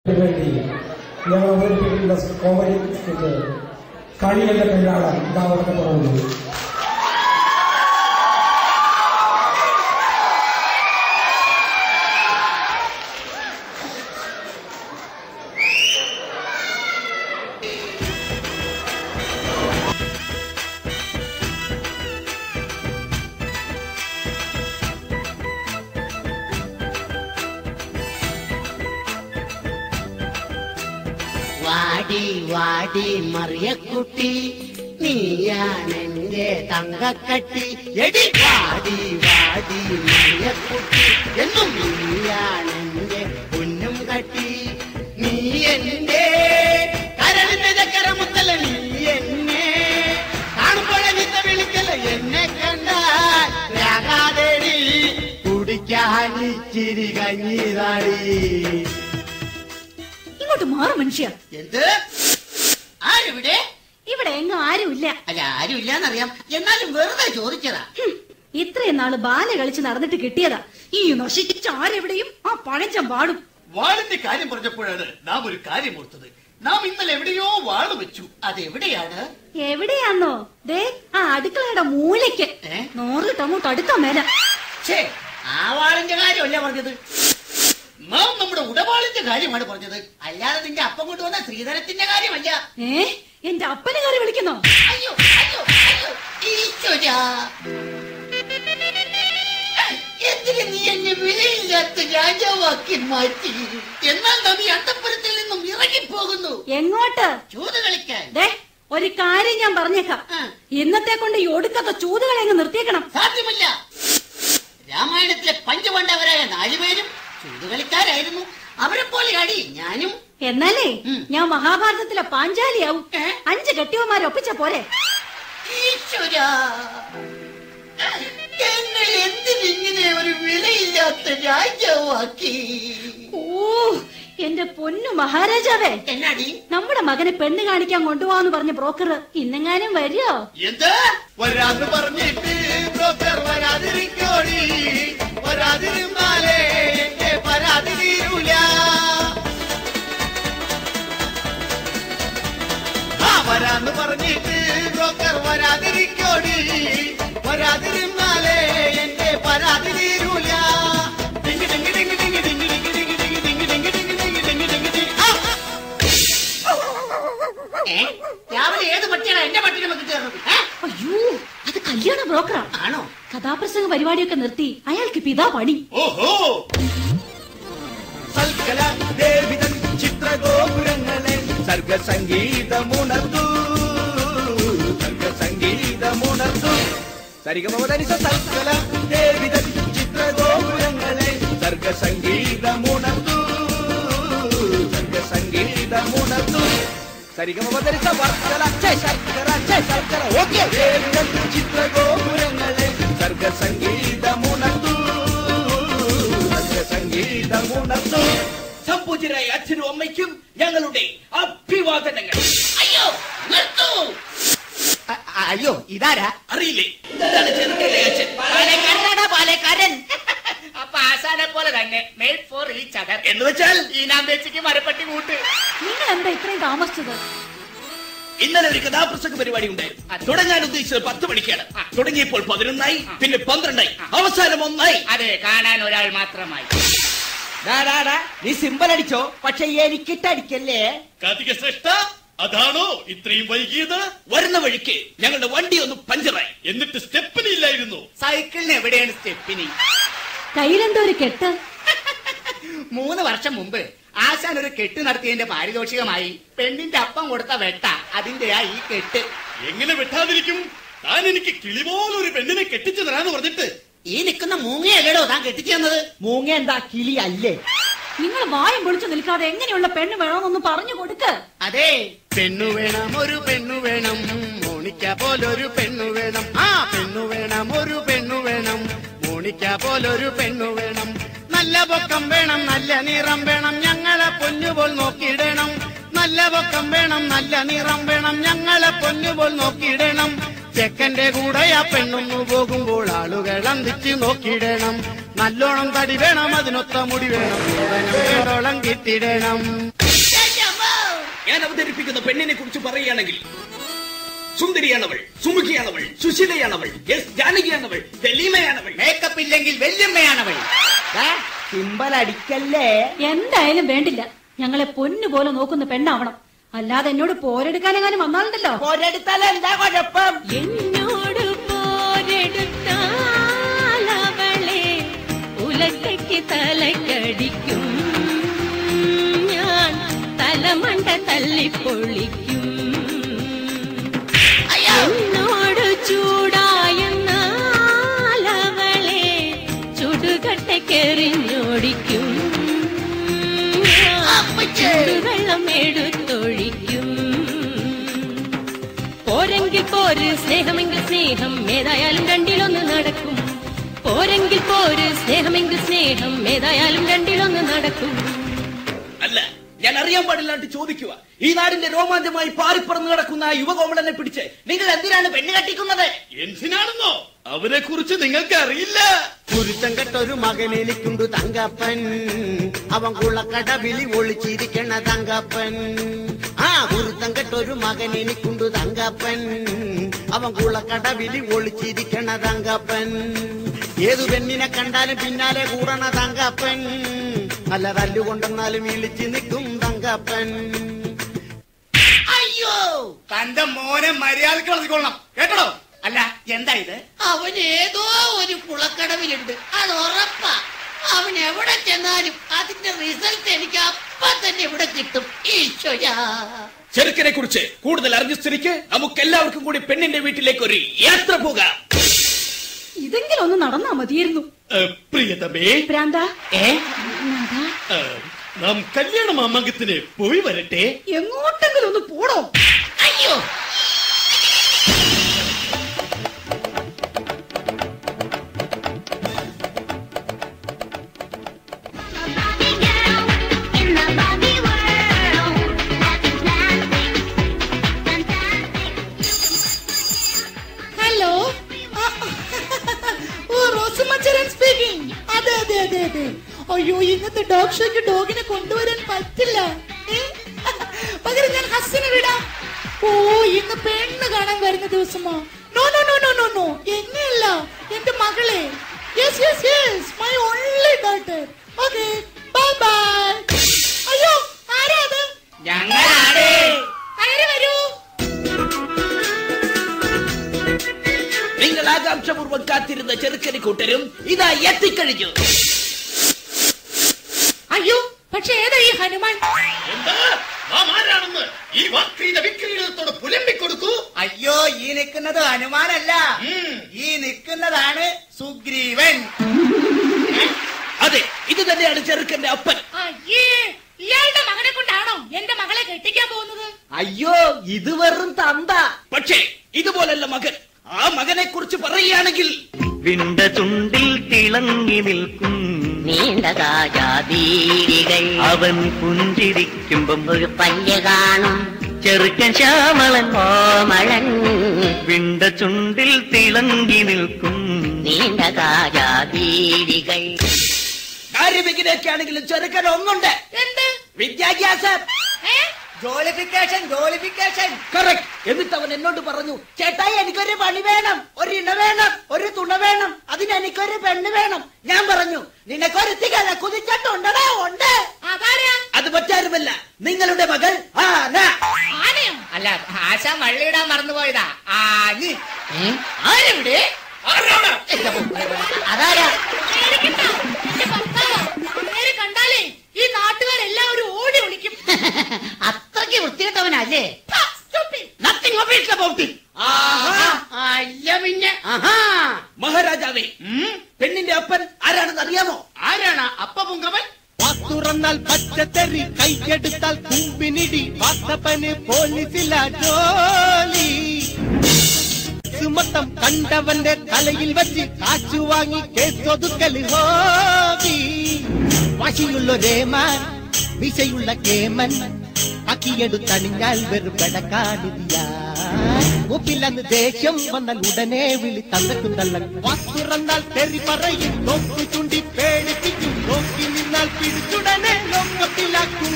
വേണ്ടി ഞങ്ങൾ അവതരിപ്പിക്കുന്ന കോമഡി സ്കിറ്റ് കളിയല്ല കല്യാണം ഇതാവട്ടെ പറഞ്ഞു. വാടി വാടി മറിയക്കുട്ടി നീയാണെന്റെ തങ്കക്കട്ടി എടി വാടി വാടി മറിയക്കുട്ടി എന്നും നീയാണെന്റെ പൊന്നും കട്ടി നീ എന്റെ കരളിന്റെ ചക്കരമുത്തല നീ എന്നെ കാണുമ്പോഴെ നിത്ത വിളിക്കല എന്നെ കണ്ടാൽ രാഗാദേടി കുടിക്കാൻ ഇച്ചിരി കഞ്ഞിതാടി. ഇങ്ങോട്ട് മാറും മനുഷ്യ. എന്ത് ആരിവിടെ? ഇവിടെ എങ്ങും ആരുമില്ല. അല്ല ആരുമില്ലാന്നറിയാം, എന്നാലും വെറുതെ ചോദിച്ചതാ. ഇത്രയും നാള് ബാല കളിച്ച് നടന്നിട്ട് കിട്ടിയതാ. ഈ നശിച്ച ആരെവിടെയും ആ പഴഞ്ചം വാടും. വാളിന്റെ കാര്യം പറഞ്ഞപ്പോഴാണ് നാം ഒരു കാര്യം ഓർത്തത്. നാം ഇന്നലെ എവിടെയോ വാള് വെച്ചു. അതെവിടെയാണ്? എവിടെയാന്നോ? ദേ ആ അടുക്കളയുടെ മൂലയ്ക്ക് 100 അങ്ങോട്ട് അടുക്കാൻ മേല. ആ വാളിന്റെ കാര്യമല്ല പറഞ്ഞത്, നാം നമ്മുടെ ഉടവാളിന്റെ കാര്യമാണ് പറഞ്ഞത്. അല്ലാതെ നിന്റെ അപ്പം കൊണ്ടുവന്ന ശ്രീധരത്തിന്റെ കാര്യമല്ല. എന്റെ അപ്പനെ കാര്യം വിളിക്കുന്നോ? അയ്യോ അയ്യോ അയ്യോ ഈശ്വരാ, എന്തിന് നീ എന്നെ വിലയില്ലാത്ത രാജാവാക്കി മാറ്റി? എന്നാൽ നാം ഈ അന്തപ്പുരത്തിൽ നിന്നും ഇറങ്ങിപ്പോകുന്നു. എങ്ങോട്ട്? ചൂത് കളിക്കാൻ. ദേ ഒരു കാര്യം ഞാൻ പറഞ്ഞേക്കാം, ഇന്നത്തെ കൊണ്ട് ഈ ഒടുക്കത്തെ ചൂതുകളെ അങ്ങ് നിർത്തിയേക്കണം. സാധ്യമല്ല. രാമായണത്തിലെ പഞ്ചപാണ്ഡവരായ 4 പേരും ചൂതുകളിക്കാരായിരുന്നു. അവരെ പോലെ അടി ഞാനും. എന്നാലേ ഞാൻ മഹാഭാരതത്തിലെ പാഞ്ചാലിയാവും. 5 കെട്ടിയവന്മാരെ ഒപ്പിച്ച പോരെ? ഈശ്വരാ, എന്നെ എന്തിനിങ്ങനെ ഒരു വിലയില്ലാത്ത രാജാവാക്കി? ഓ എന്റെ പൊന്നു മഹാരാജാവേ, എന്നാടി നമ്മുടെ മകനെ പെണ്ണ് കാണിക്കാൻ കൊണ്ടുപോവാന്ന് പറഞ്ഞ ബ്രോക്കർ ഇന്നെങ്ങാനും വരുമോ? എന്ത് വരാന്ന് പറഞ്ഞിട്ട് ബ്രോക്കർ വരാതിരിക്കോടി, വരാതിരുന്നാലേ എന്റെ പരാതി തീരൂല. വരാന്ന് പറഞ്ഞിട്ട് ബ്രോക്കർ വരാതിരിക്കോടി, വരാതിരുന്നാലേ എന്റെ പരാതി തീരൂല. രാവിലെ ഏത് പട്ടിയാണ് എന്റെ പട്ടിനെ വെക്കി ചേർന്നത്? അയ്യോ അത് കല്യാണ ബ്രോക്കറാ. ആണോ? കഥാപ്രസംഗ പരിപാടിയൊക്കെ നിർത്തി അയാൾക്ക് പിതാ പണി. ഓഹോ, സൽക്കല ദേവിതൻ ചിത്രഗോപുരങ്ങളെ സർഗസംഗീതമുണർന്നു, സർഗസംഗീതമുണർന്നു. സരിഗമവതരിച്ച സൽക്കല ദേവിതൻ ചിത്രഗോപുരങ്ങളെ സർഗസംഗീതമുണർന്നു, സർഗസംഗീതമുണർന്നു. സരിഗമവതരിച്ച വർക്കല ശർക്കര ശർക്കര ഓക്കെ ദേവിതൻ ചിത്രഗോപുരങ്ങളെ സർഗസംഗീതമുണർന്നു, സർഗസംഗീതമുണർന്നു. സംപൂജ്യരായ അച്ഛനും അമ്മയ്ക്കും ഞങ്ങളുടെ അഭിവാദനങ്ങൾ. അയ്യോ നിർത്തൂ. അയ്യോ ഇതാരാ? അറിയില്ലേ? ഇതാണ് ചെറുക്കൻ്റെ അച്ഛൻ. പാലക്കാരൻ. അപ്പൊ ആശാനെ പോലെ തന്നെ മെയ്ഡ് ഫോർ ഈച്ച് അതർ എന്ന് വെച്ചാൽ ഈനാമ്പേച്ചിക്ക് മരപ്പട്ടി കൂട്ട്. നിങ്ങൾ എന്താ ഇത്രയും താമസിച്ചത്? ഇന്നലെ ഒരു കഥാപ്രസംഗ പരിപാടി ഉണ്ടായിരുന്നു. തുടങ്ങാൻ ഉദ്ദേശിച്ചത് 10 മണിക്കാണ്. തുടങ്ങിയപ്പോൾ 11 പിന്നെ 12 അവസാനം 1. അതെ, കാണാൻ ഒരാൾ മാത്രമായി. നീ സിമ്പൽ അടിച്ചോ, പക്ഷെ എനിക്കിട്ടടിക്കല്ലേ. കാർത്തിക ശ്രേഷ്ഠ, അതാണോ ഇത്രയും വൈകിയത്? വരുന്ന വഴിക്ക് ഞങ്ങളുടെ വണ്ടി ഒന്ന് പഞ്ചറായി, എന്നിട്ട് സ്റ്റെപ്പിനി ഇല്ലായിരുന്നു. സൈക്കിളിന് എവിടെയാണ് സ്റ്റെപ്പിനി? കയ്യിലെന്തോ ഒരു കെട്ട്. 3 വർഷം മുമ്പ് ആശാൻ ഒരു കെട്ട് നടത്തിയതിന്റെ പാരിതോഷികമായി പെണ്ണിന്റെ അപ്പം കൊടുത്ത വെട്ട അതിന്റെയാ ഈ കെട്ട്. എങ്ങനെ വെട്ടാതിരിക്കും? താൻ എനിക്ക് കിളി പോലൊരു പെണ്ണിനെ കെട്ടിച്ചു തരാന്ന് പറഞ്ഞിട്ട് ഈ നിൽക്കുന്ന മൂങ്ങയല്ലേടോ താൻ കെട്ടിച്ചു തന്നത്? മൂങ്ങ എന്താ കിളി അല്ലേ? നിങ്ങൾ വായും പൊളിച്ചു നിൽക്കാതെ എങ്ങനെയുള്ള പെണ്ണ് വേണമെന്നൊന്ന് പറഞ്ഞു കൊടുക്ക്. അതെ, പെണ്ണു വേണം, ഒരു പെണ്ണു വേണം, മോണിക്ക പോലൊരു പെണ്ണു വേണം. ആ പെണ്ണു വേണം, ഒരു പെണ്ണു വേണം, മോണിക്ക പോലൊരു പെണ്ണു വേണം. നല്ല പൊക്കം വേണം, നല്ല നിറം വേണം, ഞങ്ങളെ പൊന്നുപോൽ നോക്കിയിടണം. നല്ല പൊക്കം വേണം, നല്ല നിറം വേണം, ഞങ്ങളെ പൊന്നുപോൽ നോക്കിയിടണം. ചെക്കന്റെ കൂടെ ആ പെണ്ണൊന്നു പോകുമ്പോൾ ആളുകൾ അന്തിച്ച് നോക്കിയിടണം. നല്ലോണം തടി വേണം, അതിനൊത്ത മുടി വേണം, വേണ്ടോളം കിട്ടിയിടണം. ഞാൻ അവതരിപ്പിക്കുന്ന പെണ്ണിനെ കുറിച്ച് പറയുകയാണെങ്കിൽ സുന്ദരിയാണവൾ, സുമുഖിയാണവൾ, സുശീലയാണവൾ, എസ് ജാനകിയാണവൾ, ദലീമയാണവൾ, മേക്കപ്പ് ഇല്ലെങ്കിൽ വല്യമ്മയാണവൾ. സിമ്പൽ അടിക്കല്ലേ. എന്തായാലും വേണ്ടില്ല, ഞങ്ങളെ പൊന്നുപോലെ നോക്കുന്ന പെണ്ണാവണം. അല്ലാതെ എന്നോട് പോരെടുക്കാനെങ്ങാനും വന്നാലുണ്ടല്ലോ. പോരെടുത്താൽ എന്താ കുഴപ്പം? എന്നോട് പോരെടുത്താലവളെ ഉലക്കയ്ക്ക് തലക്കടിക്കും, ഞാൻ തലമണ്ട തല്ലിപ്പൊളിക്കും. എന്നോട് ചൂടായെന്നാലവളെ ചുടുകട്ടക്കെറിഞ്ഞോടിക്കും, ചൂടുവെള്ളം എടുത്തൊഴിക്കും. പോരെങ്കിൽ പോര്, സ്നേഹമെങ്കിൽ സ്നേഹം, ഏതായാലും രണ്ടിലൊന്ന് നടക്കും. പോരെങ്കിൽ പോര്, സ്നേഹമെങ്കിൽ സ്നേഹം, ഏതായാലും രണ്ടിലൊന്ന് നടക്കും. അല്ല, ഞാൻ അറിയാൻ പാടില്ലാണ്ട് ചോദിക്കുക. ഈ നാടിന്റെ രോമാഞ്ചമായി പാറിപ്പറന്ന് നടക്കുന്ന ആ യുവകോമളനെ പിടിച്ച് നിങ്ങൾ എന്തിനാണ് പെണ്ണ് കെട്ടിക്കുന്നത്? എന്തിനാണെന്നോ അവരെ കുറിച്ച് നിങ്ങൾക്ക് അറിയില്ല. കുരുത്തം കെട്ടൊരു മകനെനിക്കുണ്ട് തങ്കപ്പൻ, അവൻ കുളക്കടവിലി ഒളിച്ചിരിക്കണ തങ്കപ്പൻ. ആ കുരുത്തം കെട്ടൊരു മകനെനിക്കുണ്ട് തങ്കപ്പൻ, അവൻ കുളക്കടവിലി ഒളിച്ചിരിക്കണ തങ്കപ്പൻ. ഏതു പെണ്ണിനെ കണ്ടാലും പിന്നാലെ കൂടണ തങ്കപ്പൻ, നല്ല തല്ലുകൊണ്ടെന്നാലും ഇളിച്ചു നിൽക്കും തങ്കപ്പൻ. അയ്യോ, തന്റെ മോനെ മര്യാദക്ക് വളർത്തിക്കൊള്ളണം കേട്ടോ. അല്ല, എന്താ ഇത്? അവൻ ഏതോ ഒരു കുളക്കടവിലുണ്ട്, അത് ഉറപ്പാ. അവൻ എവിടെ ചെന്നാലും അതിന്റെ റിസൾട്ട് എനിക്ക് അപ്പൊ തന്നെ ഇവിടെ കിട്ടും. ഈശ്വരാ, ചെറുക്കനെ കുറിച്ച് കൂടുതൽ അറിഞ്ഞ സ്ഥിതിക്ക് നമുക്ക് എല്ലാവർക്കും കൂടി പെണ്ണിന്റെ വീട്ടിലേക്ക് ഒരു യാത്ര പോകാം. ഇതെങ്കിലും ഒന്ന് നടന്നാ മതിയായിരുന്നു. പ്രിയതമേ, ഭ്രാന്ത, നാം കല്യാണ മാമാങ്കത്തിന് പോയി വരട്ടെ. എങ്ങോട്ടെങ്കിലും ഒന്ന് പോടോ. അയ്യോ, ഹലോ, ഓ റോസമ്മച്ചൻ സ്പീക്കിംഗ്. അതെ അതെ അതെ അതെ. അയ്യോ, ഇന്നത്തെ ഡോഗ് ഷോയ്ക്ക് ഡോഗിനെ കൊണ്ടുവരാൻ പറ്റില്ല. പകരം ഞാൻ ഹസ്സിനെ വിടാം. ഓ, ഇന്ന് പെണ്ണ് കാണാൻ വരുന്ന ദിവസമാ. No no no no no no, എന്നെയല്ല, എന്റെ മകളെ. Yes yes yes, my only daughter. Okay, bye bye. അയ്യോ, ആരാ അത്? ഞങ്ങളാണ്. കയറി വരൂ. നിങ്ങൾ ആകാംക്ഷപൂർവ്വം കാത്തിരുന്ന ചെറുക്കനെ കൂട്ടരും ഇതാ എത്തിക്കഴിഞ്ഞു. അയ്യോ, പക്ഷെ ഏതാ ഈ ഹനുമാൻ? എന്താ നാം ആരാണെന്ന് ഈ വാക്രീത വിക്രീതത്തോട് പുലമ്പിക്കൊടുക്കൂ. അയ്യോ, ഈ നിൽക്കുന്നത് ഹനുമാനല്ല, ഈ നിൽക്കുന്നതാണ് സുഗ്രീവൻ. അതെ, ഇത് തന്നെയാണ് ചെറുക്കന്റെ അപ്പൻ. അയ്യേ, ഇയാളുടെ മകനെ കൊണ്ടാണോ എന്റെ മകളെ കെട്ടിക്കാൻ പോകുന്നത്? അയ്യോ, ഇത് വെറും തന്ത. പക്ഷേ ഇതുപോലല്ല മകൻ. ആ മകനെ കുറിച്ച് പറയുകയാണെങ്കിൽ വിണ്ട ചുണ്ടിൽ തിളങ്ങി നിൽക്കും നീണ്ട കാജാതീരികൾ, അവൻ പുഞ്ചിരിക്കുമ്പം ഒരു പല്ല് കാണും ചെറുക്കൻ ശ്യാമളൻ കോമളൻ, വിണ്ട ചുണ്ടിൽ തിളങ്ങി നിൽക്കും നീണ്ട കാജാതീരികൾ. കാര്യവിഘ്നൊക്കെ ആണെങ്കിലും ചെറുക്കൻ ഒന്നുണ്ട്. എന്ത്? വിദ്യാഭ്യാസം. ഏ? ജോലിഫിക്കേഷൻ, ജോലിഫിക്കേഷൻ. കറക്റ്റ്. എന്നിട്ട് അവൻ എന്നോട് പറഞ്ഞു, ചേട്ടായി എനിക്കൊരു പണി വേണം, ഒരു ഇണ വേണം, ഒരു തുണ വേണം, അതിന് എനിക്കൊരു പെണ്ണ് വേണം. ഞാൻ പറഞ്ഞു, നിനക്കൊരു തികഴ കുതിച്ചിട്ടുണ്ടടാ. ഉണ്ട്. അതാരാ? അത് മറ്റാരുമല്ല, നിങ്ങളുടെ മകൾ ആന. ആനയോ? അല്ല, ആശ മള്ളിയിടാൻ മറന്നുപോയതാ. ആനി. ആരെവിടെ? അതാരാ? പേടിക്കണ്ട, എന്റെ ഭർത്താവാ. അങ്ങേരെ കണ്ടാലേ ഈ നാട്ടുകാരെല്ലാവരും ഓടി വിളിക്കും. അത്രയ്ക്ക് വൃത്തികെട്ടവനല്ലേ? Ha, stupid. Nothing obvious about it. അല്ല പിന്നെ. മഹാരാജാവേ, പെണ്ണിന്റെ അപ്പൻ ആരാണെന്ന് അറിയാമോ? ആരാണ് അപ്പ പുങ്കവൻ? തുറന്നാൽ പച്ചത്തെറി, കൈയെടുത്താൽ കുമ്പിനിടി, വാത്തപ്പന് പോലീസില ജോലി. സുമത്തം കണ്ടവന്റെ തലയിൽ വെച്ച് കാശു വാങ്ങി കേസൊതുക്കൽ ഹോബി. വാശിയുള്ളൊരേമാൻ, വിശയുള്ള കേമൻ, അക്കിയെടുത്തണിഞ്ഞാൽ വെറുപെടക്കാനില്ല. മൂപ്പില്ലെന്ന് ദേഷ്യം വന്നാൽ ഉടനെ വിളി തന്തക്കും തള്ളൻ. വാത്തുറന്നാൽ തെറി പറയും, നോക്കു ചൂണ്ടി പേടിപ്പിക്കും, നോക്കി നിന്നാൽ പിടിച്ചുടനെ ലോക്കത്തിലാക്കും.